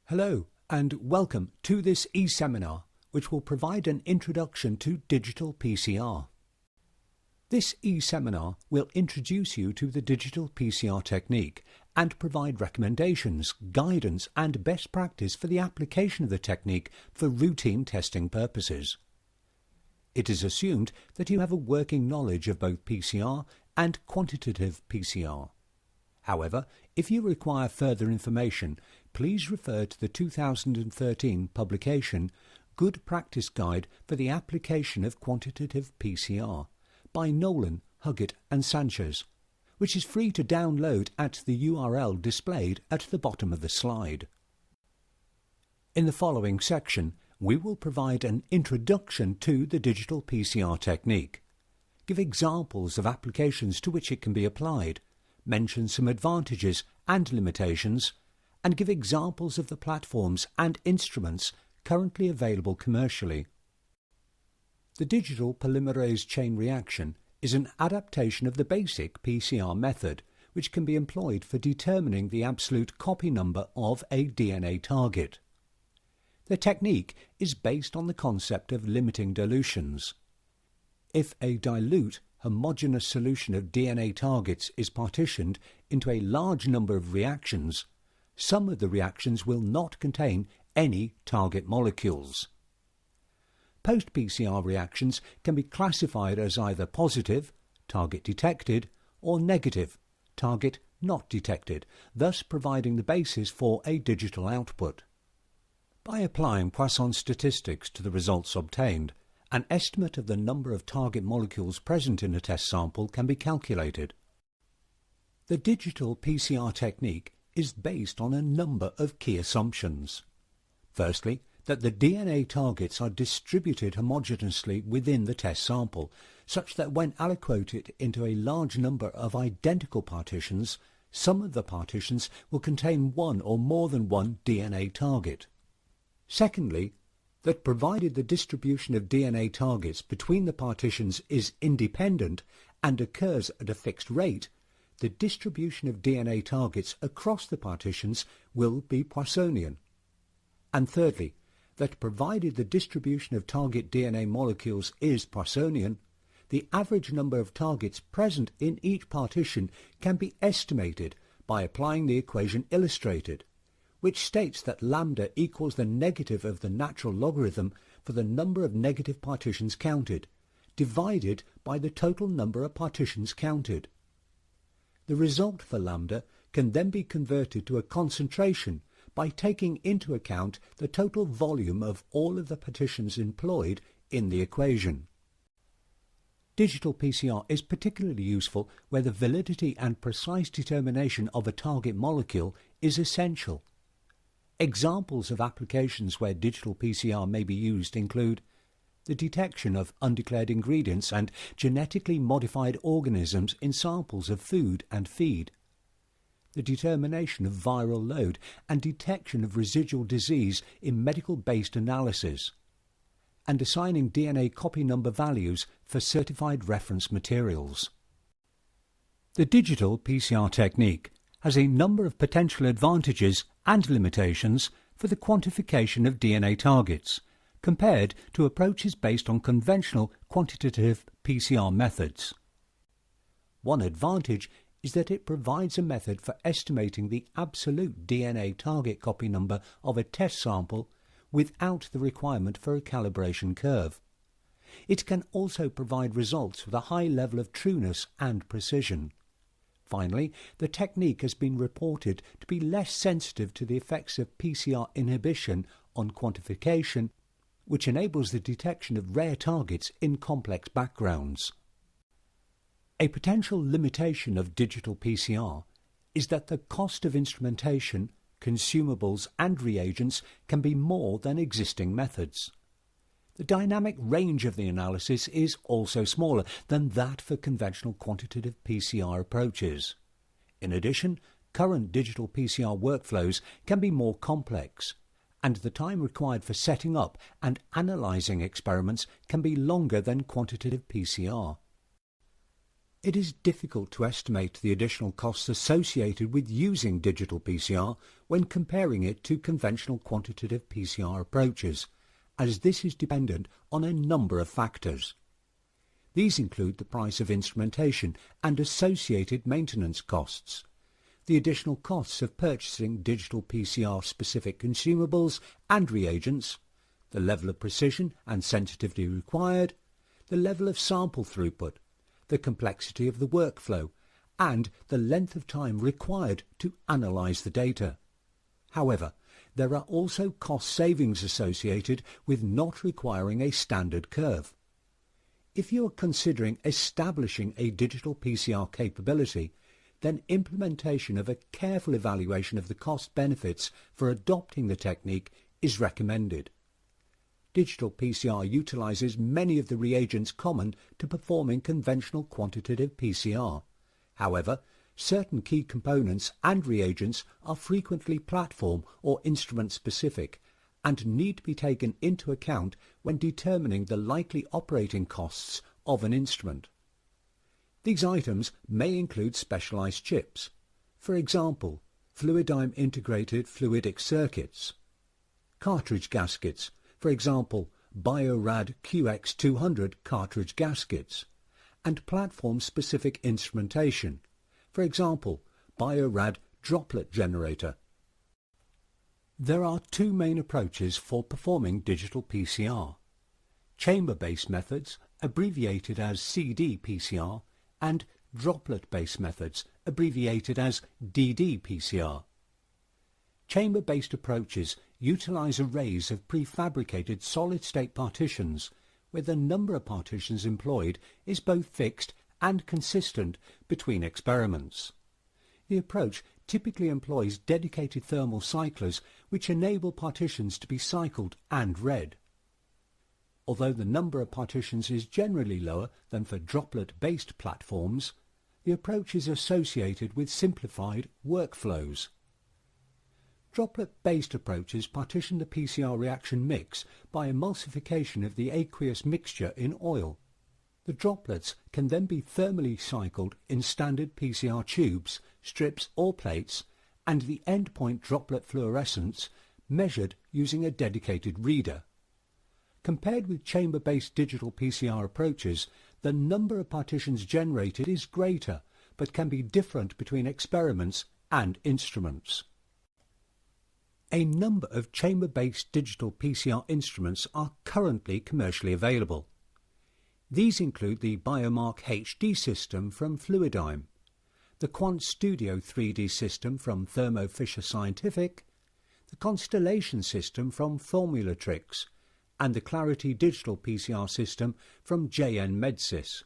Hello and welcome to this e-seminar which will provide an introduction to digital PCR. This e-seminar will introduce you to the digital PCR technique and provide recommendations, guidance and best practice for the application of the technique for routine testing purposes. It is assumed that you have a working knowledge of both PCR and quantitative PCR. However, if you require further information, please refer to the 2013 publication Good Practice Guide for the Application of Quantitative PCR by Nolan, Huggett and Sanchez, which is free to download at the URL displayed at the bottom of the slide. In the following section, we will provide an introduction to the digital PCR technique, give examples of applications to which it can be applied, mention some advantages and limitations, and give examples of the platforms and instruments currently available commercially. The digital polymerase chain reaction is an adaptation of the basic PCR method, which can be employed for determining the absolute copy number of a DNA target. The technique is based on the concept of limiting dilutions. If a dilute, homogeneous solution of DNA targets is partitioned into a large number of reactions, some of the reactions will not contain any target molecules. Post-PCR reactions can be classified as either positive, target detected, or negative, target not detected, thus providing the basis for a digital output. By applying Poisson statistics to the results obtained, an estimate of the number of target molecules present in a test sample can be calculated. The digital PCR technique is based on a number of key assumptions. Firstly, that the DNA targets are distributed homogeneously within the test sample, such that when aliquoted into a large number of identical partitions, some of the partitions will contain one or more than one DNA target. Secondly, that provided the distribution of DNA targets between the partitions is independent and occurs at a fixed rate, the distribution of DNA targets across the partitions will be Poissonian. And thirdly, that provided the distribution of target DNA molecules is Poissonian, the average number of targets present in each partition can be estimated by applying the equation illustrated, which states that lambda equals the negative of the natural logarithm for the number of negative partitions counted, divided by the total number of partitions counted. The result for lambda can then be converted to a concentration by taking into account the total volume of all of the partitions employed in the equation. Digital PCR is particularly useful where the validity and precise determination of a target molecule is essential. Examples of applications where digital PCR may be used include the detection of undeclared ingredients and genetically modified organisms in samples of food and feed, the determination of viral load and detection of residual disease in medical-based analysis, and assigning DNA copy number values for certified reference materials. The digital PCR technique has a number of potential advantages and limitations for the quantification of DNA targets, compared to approaches based on conventional quantitative PCR methods. One advantage is that it provides a method for estimating the absolute DNA target copy number of a test sample without the requirement for a calibration curve. It can also provide results with a high level of trueness and precision. Finally, the technique has been reported to be less sensitive to the effects of PCR inhibition on quantification, which enables the detection of rare targets in complex backgrounds. A potential limitation of digital PCR is that the cost of instrumentation, consumables and reagents can be more than existing methods. The dynamic range of the analysis is also smaller than that for conventional quantitative PCR approaches. In addition, current digital PCR workflows can be more complex, and the time required for setting up and analysing experiments can be longer than quantitative PCR. It is difficult to estimate the additional costs associated with using digital PCR when comparing it to conventional quantitative PCR approaches, as this is dependent on a number of factors. These include the price of instrumentation and associated maintenance costs, the additional costs of purchasing digital PCR-specific consumables and reagents, the level of precision and sensitivity required, the level of sample throughput, the complexity of the workflow, and the length of time required to analyse the data. However, there are also cost savings associated with not requiring a standard curve. If you are considering establishing a digital PCR capability, then implementation of a careful evaluation of the cost benefits for adopting the technique is recommended. Digital PCR utilises many of the reagents common to performing conventional quantitative PCR. However, certain key components and reagents are frequently platform or instrument specific and need to be taken into account when determining the likely operating costs of an instrument. These items may include specialised chips, for example, Fluidigm integrated fluidic circuits, cartridge gaskets, for example, Biorad QX200 cartridge gaskets, and platform-specific instrumentation, for example, Biorad droplet generator. There are two main approaches for performing digital PCR: chamber-based methods, abbreviated as CD-PCR, and droplet-based methods, abbreviated as DD-PCR. Chamber-based approaches utilize arrays of prefabricated solid-state partitions, where the number of partitions employed is both fixed and consistent between experiments. The approach typically employs dedicated thermal cyclers which enable partitions to be cycled and read. Although the number of partitions is generally lower than for droplet-based platforms, the approach is associated with simplified workflows. Droplet-based approaches partition the PCR reaction mix by emulsification of the aqueous mixture in oil. The droplets can then be thermally cycled in standard PCR tubes, strips or plates, and the endpoint droplet fluorescence measured using a dedicated reader. Compared with chamber-based digital PCR approaches, the number of partitions generated is greater, but can be different between experiments and instruments. A number of chamber-based digital PCR instruments are currently commercially available. These include the Biomark HD system from Fluidigm, the Quant Studio 3D system from Thermo Fisher Scientific, the Constellation system from Formulatrix, and the Clarity Digital PCR system from JN Medsys.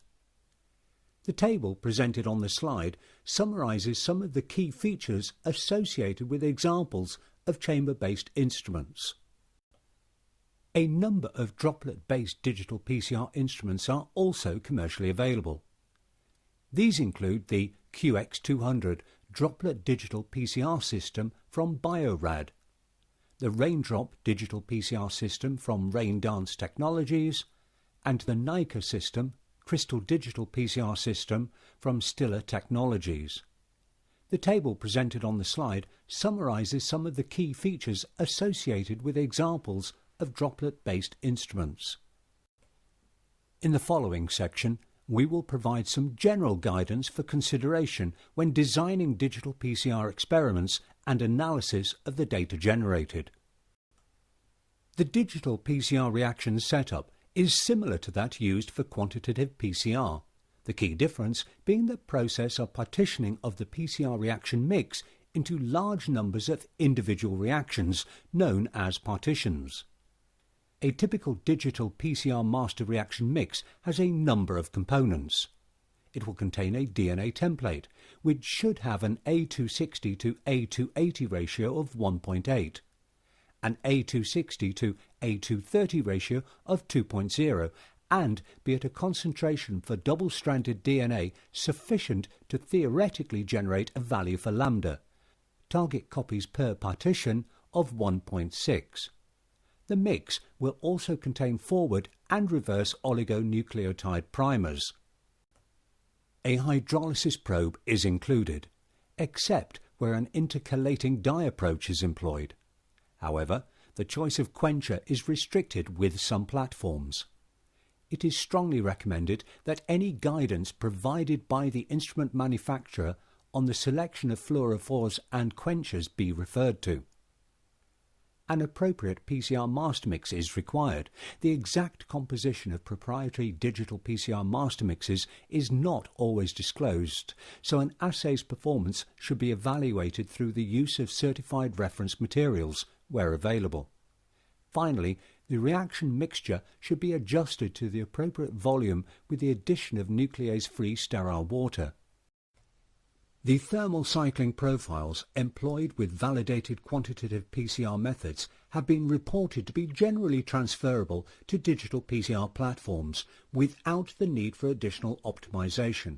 The table presented on the slide summarises some of the key features associated with examples of chamber-based instruments. A number of droplet-based digital PCR instruments are also commercially available. These include the QX200 droplet digital PCR system from Biorad, the Raindrop digital PCR system from Raindance Technologies, and the NICA system, Crystal digital PCR system from Stiller Technologies. The table presented on the slide summarises some of the key features associated with examples of droplet-based instruments. In the following section, we will provide some general guidance for consideration when designing digital PCR experiments and analysis of the data generated. The digital PCR reaction setup is similar to that used for quantitative PCR, the key difference being the process of partitioning of the PCR reaction mix into large numbers of individual reactions known as partitions. A typical digital PCR master reaction mix has a number of components. It will contain a DNA template, which should have an A260 to A280 ratio of 1.8, an A260 to A230 ratio of 2.0, and be at a concentration for double-stranded DNA sufficient to theoretically generate a value for lambda, target copies per partition of 1.6. The mix will also contain forward and reverse oligonucleotide primers. A hydrolysis probe is included, except where an intercalating dye approach is employed. However, the choice of quencher is restricted with some platforms. It is strongly recommended that any guidance provided by the instrument manufacturer on the selection of fluorophores and quenchers be referred to. An appropriate PCR master mix is required. The exact composition of proprietary digital PCR master mixes is not always disclosed, so an assay's performance should be evaluated through the use of certified reference materials where available. Finally, the reaction mixture should be adjusted to the appropriate volume with the addition of nuclease-free sterile water. The thermal cycling profiles employed with validated quantitative PCR methods have been reported to be generally transferable to digital PCR platforms without the need for additional optimization.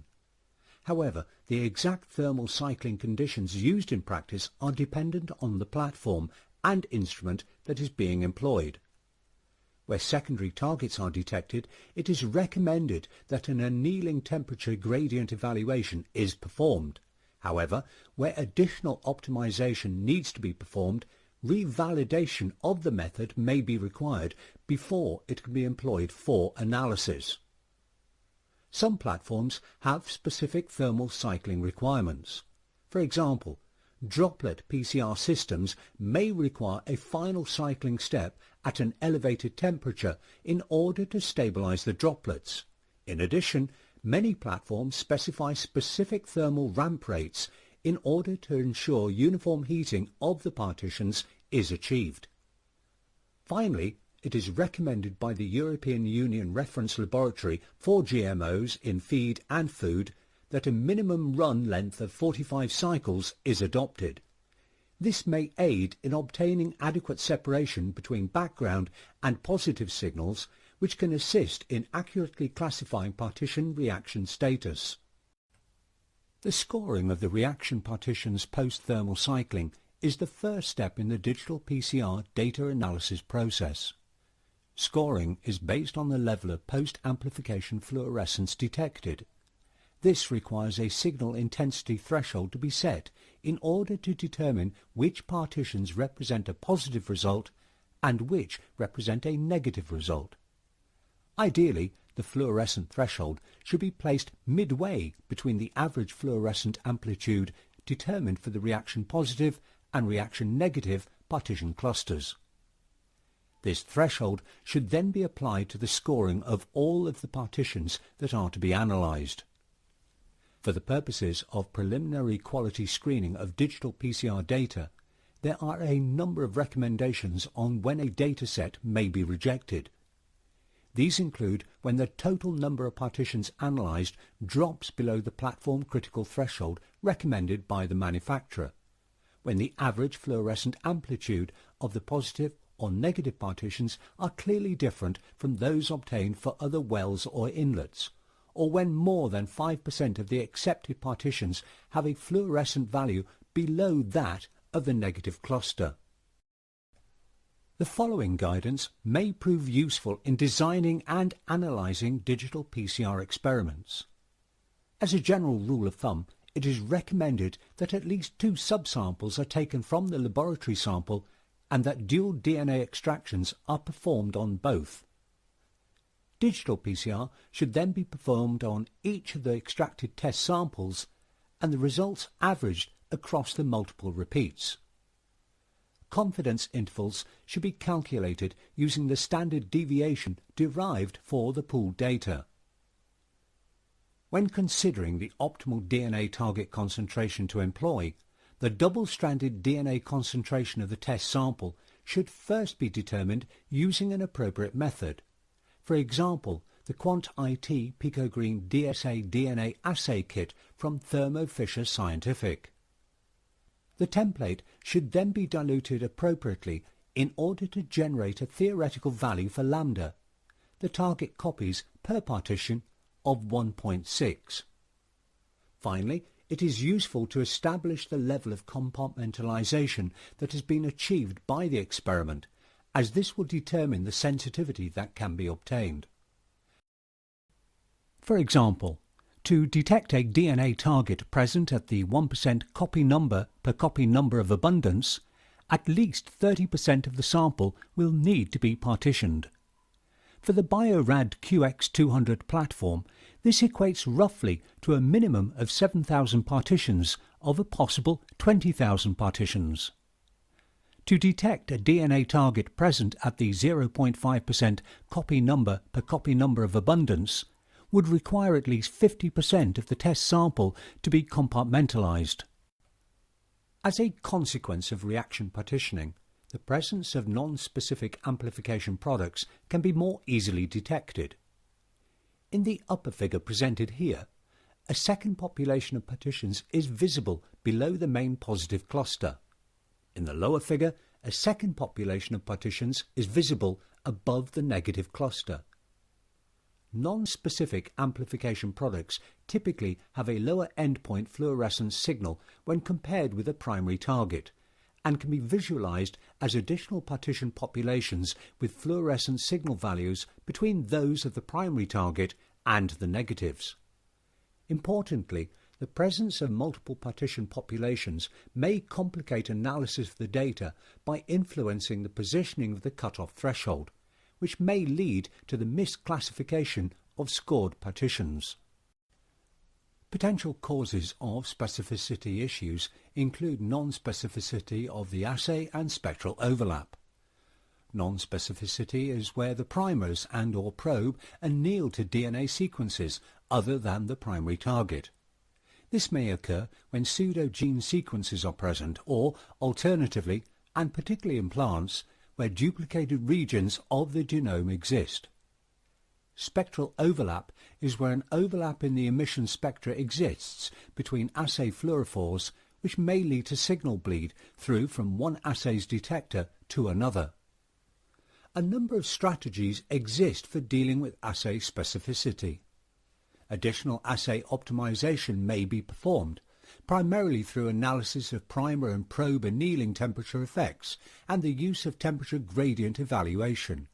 However, the exact thermal cycling conditions used in practice are dependent on the platform and instrument that is being employed. Where secondary targets are detected, it is recommended that an annealing temperature gradient evaluation is performed. However, where additional optimization needs to be performed, revalidation of the method may be required before it can be employed for analysis. Some platforms have specific thermal cycling requirements. For example, droplet PCR systems may require a final cycling step at an elevated temperature in order to stabilize the droplets. In addition, many platforms specify specific thermal ramp rates in order to ensure uniform heating of the partitions is achieved. Finally, it is recommended by the European Union Reference Laboratory for GMOs in feed and food that a minimum run length of 45 cycles is adopted. This may aid in obtaining adequate separation between background and positive signals, which can assist in accurately classifying partition reaction status. The scoring of the reaction partitions post-thermal cycling is the first step in the digital PCR data analysis process. Scoring is based on the level of post-amplification fluorescence detected. This requires a signal intensity threshold to be set in order to determine which partitions represent a positive result and which represent a negative result. Ideally, the fluorescent threshold should be placed midway between the average fluorescent amplitude determined for the reaction positive and reaction negative partition clusters. This threshold should then be applied to the scoring of all of the partitions that are to be analysed. For the purposes of preliminary quality screening of digital PCR data, there are a number of recommendations on when a data set may be rejected. These include when the total number of partitions analysed drops below the platform critical threshold recommended by the manufacturer, when the average fluorescent amplitude of the positive or negative partitions are clearly different from those obtained for other wells or inlets, or when more than 5% of the accepted partitions have a fluorescent value below that of the negative cluster. The following guidance may prove useful in designing and analysing digital PCR experiments. As a general rule of thumb, it is recommended that at least 2 subsamples are taken from the laboratory sample and that dual DNA extractions are performed on both. Digital PCR should then be performed on each of the extracted test samples and the results averaged across the multiple repeats. Confidence intervals should be calculated using the standard deviation derived for the pooled data. When considering the optimal DNA target concentration to employ, the double-stranded DNA concentration of the test sample should first be determined using an appropriate method. For example, the Quant-IT PicoGreen DSA DNA assay kit from Thermo Fisher Scientific. The template should then be diluted appropriately in order to generate a theoretical value for lambda, the target copies per partition of 1.6. Finally, it is useful to establish the level of compartmentalization that has been achieved by the experiment, as this will determine the sensitivity that can be obtained. For example, To detect a DNA target present at the 1% copy number per copy number of abundance, at least 30% of the sample will need to be partitioned. For the Bio-Rad QX200 platform, this equates roughly to a minimum of 7,000 partitions of a possible 20,000 partitions. To detect a DNA target present at the 0.5% copy number per copy number of abundance would require at least 50% of the test sample to be compartmentalized. As a consequence of reaction partitioning, the presence of non-specific amplification products can be more easily detected. In the upper figure presented here, a second population of partitions is visible below the main positive cluster. In the lower figure, a second population of partitions is visible above the negative cluster. Non-specific amplification products typically have a lower endpoint fluorescence signal when compared with a primary target, and can be visualized as additional partition populations with fluorescence signal values between those of the primary target and the negatives. Importantly, the presence of multiple partition populations may complicate analysis of the data by influencing the positioning of the cutoff threshold, which may lead to the misclassification of scored partitions. Potential causes of specificity issues include non-specificity of the assay and spectral overlap. Non-specificity is where the primers and/or probe anneal to DNA sequences other than the primary target. This may occur when pseudogene sequences are present or, alternatively, and particularly in plants, where duplicated regions of the genome exist. Spectral overlap is where an overlap in the emission spectra exists between assay fluorophores, which may lead to signal bleed through from one assay's detector to another. A number of strategies exist for dealing with assay specificity. Additional assay optimization may be performed, primarily through analysis of primer and probe annealing temperature effects and the use of temperature gradient evaluation.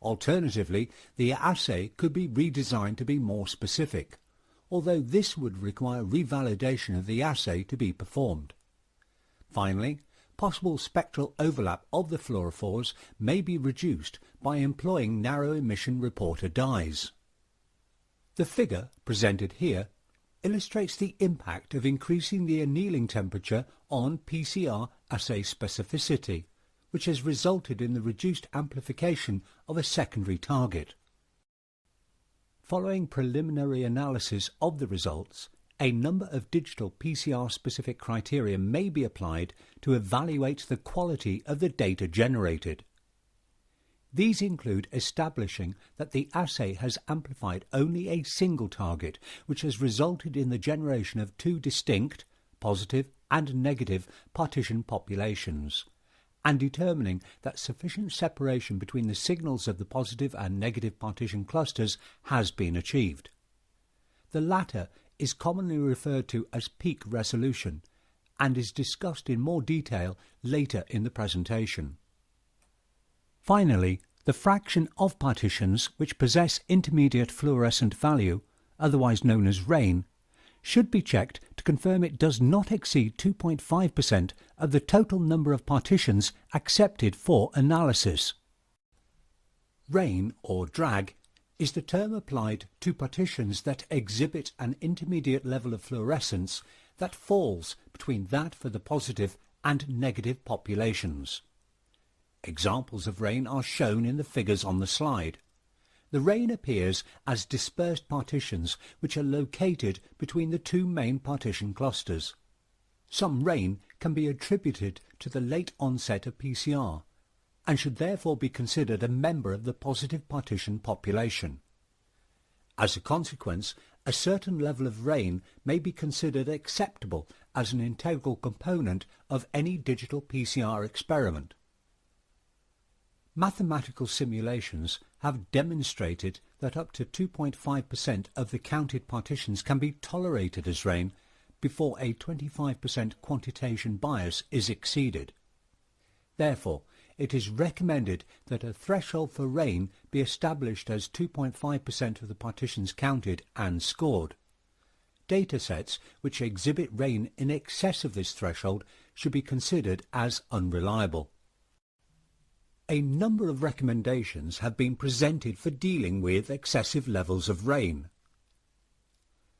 Alternatively, the assay could be redesigned to be more specific, although this would require revalidation of the assay to be performed. Finally, possible spectral overlap of the fluorophores may be reduced by employing narrow emission reporter dyes. The figure presented here illustrates the impact of increasing the annealing temperature on PCR assay specificity, which has resulted in the reduced amplification of a secondary target. Following preliminary analysis of the results, a number of digital PCR-specific criteria may be applied to evaluate the quality of the data generated. These include establishing that the assay has amplified only a single target, which has resulted in the generation of two distinct, positive and negative partition populations, and determining that sufficient separation between the signals of the positive and negative partition clusters has been achieved. The latter is commonly referred to as peak resolution and is discussed in more detail later in the presentation. Finally, the fraction of partitions which possess intermediate fluorescent value, otherwise known as RAIN, should be checked to confirm it does not exceed 2.5% of the total number of partitions accepted for analysis. RAIN, or drag, is the term applied to partitions that exhibit an intermediate level of fluorescence that falls between that for the positive and negative populations. Examples of RAIN are shown in the figures on the slide. The RAIN appears as dispersed partitions which are located between the two main partition clusters. Some RAIN can be attributed to the late onset of PCR and should therefore be considered a member of the positive partition population. As a consequence, a certain level of RAIN may be considered acceptable as an integral component of any digital PCR experiment. Mathematical simulations have demonstrated that up to 2.5% of the counted partitions can be tolerated as RAIN before a 25% quantitation bias is exceeded. Therefore, it is recommended that a threshold for RAIN be established as 2.5% of the partitions counted and scored. datasets which exhibit rain in excess of this threshold should be considered as unreliable. A number of recommendations have been presented for dealing with excessive levels of rain.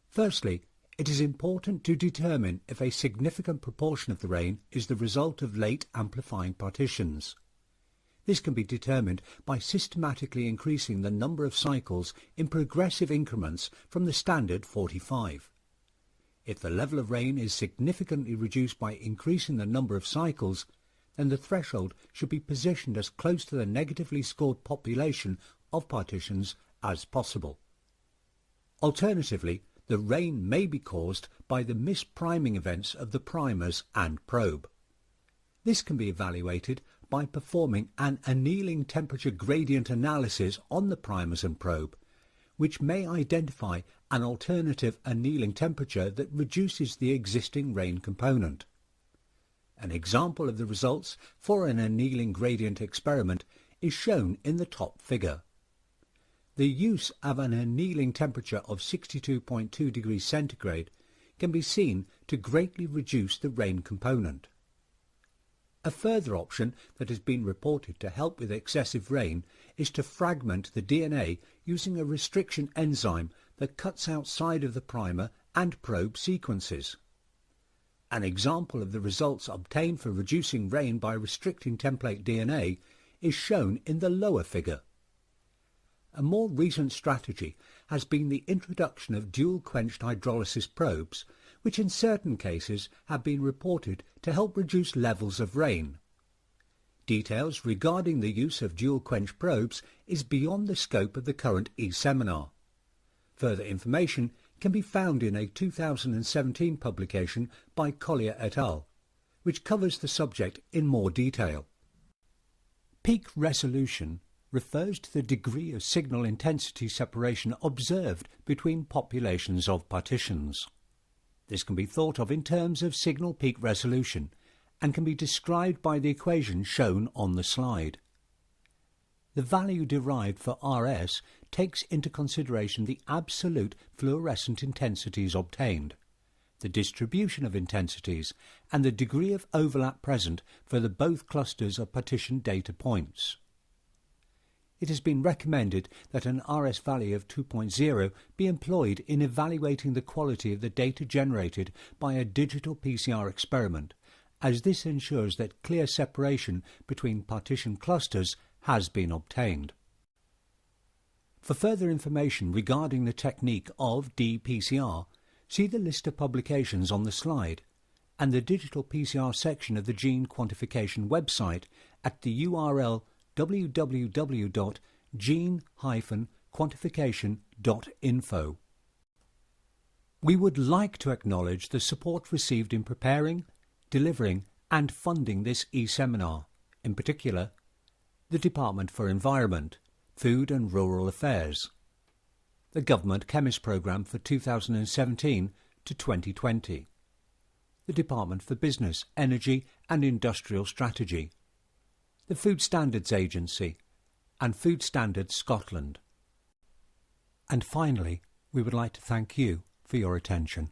Firstly, it is important to determine if a significant proportion of the rain is the result of late amplifying partitions. This can be determined by systematically increasing the number of cycles in progressive increments from the standard 45. If the level of rain is significantly reduced by increasing the number of cycles, then the threshold should be positioned as close to the negatively scored population of partitions as possible. Alternatively, the rain may be caused by the mispriming events of the primers and probe. This can be evaluated by performing an annealing temperature gradient analysis on the primers and probe, which may identify an alternative annealing temperature that reduces the existing rain component. An example of the results for an annealing gradient experiment is shown in the top figure. The use of an annealing temperature of 62.2 degrees centigrade can be seen to greatly reduce the rain component. A further option that has been reported to help with excessive rain is to fragment the DNA using a restriction enzyme that cuts outside of the primer and probe sequences. An example of the results obtained for reducing rain by restricting template DNA is shown in the lower figure. A more recent strategy has been the introduction of dual-quenched hydrolysis probes, which in certain cases have been reported to help reduce levels of rain. Details regarding the use of dual-quench probes is beyond the scope of the current e-seminar. Further information can be found in a 2017 publication by Collier et al., which covers the subject in more detail. Peak resolution refers to the degree of signal intensity separation observed between populations of partitions. This can be thought of in terms of signal peak resolution and can be described by the equation shown on the slide. The value derived for RS takes into consideration the absolute fluorescent intensities obtained, the distribution of intensities, and the degree of overlap present for the both clusters of partition data points. It has been recommended that an RS value of 2.0 be employed in evaluating the quality of the data generated by a digital PCR experiment, as this ensures that clear separation between partition clusters has been obtained. For further information regarding the technique of dPCR, see the list of publications on the slide and the digital PCR section of the gene quantification website at the URL www.gene-quantification.info. We would like to acknowledge the support received in preparing, delivering and funding this e-seminar, in particular the Department for Environment, Food and Rural Affairs, the Government Chemist Programme for 2017 to 2020, the Department for Business, Energy and Industrial Strategy, the Food Standards Agency and Food Standards Scotland. And finally, we would like to thank you for your attention.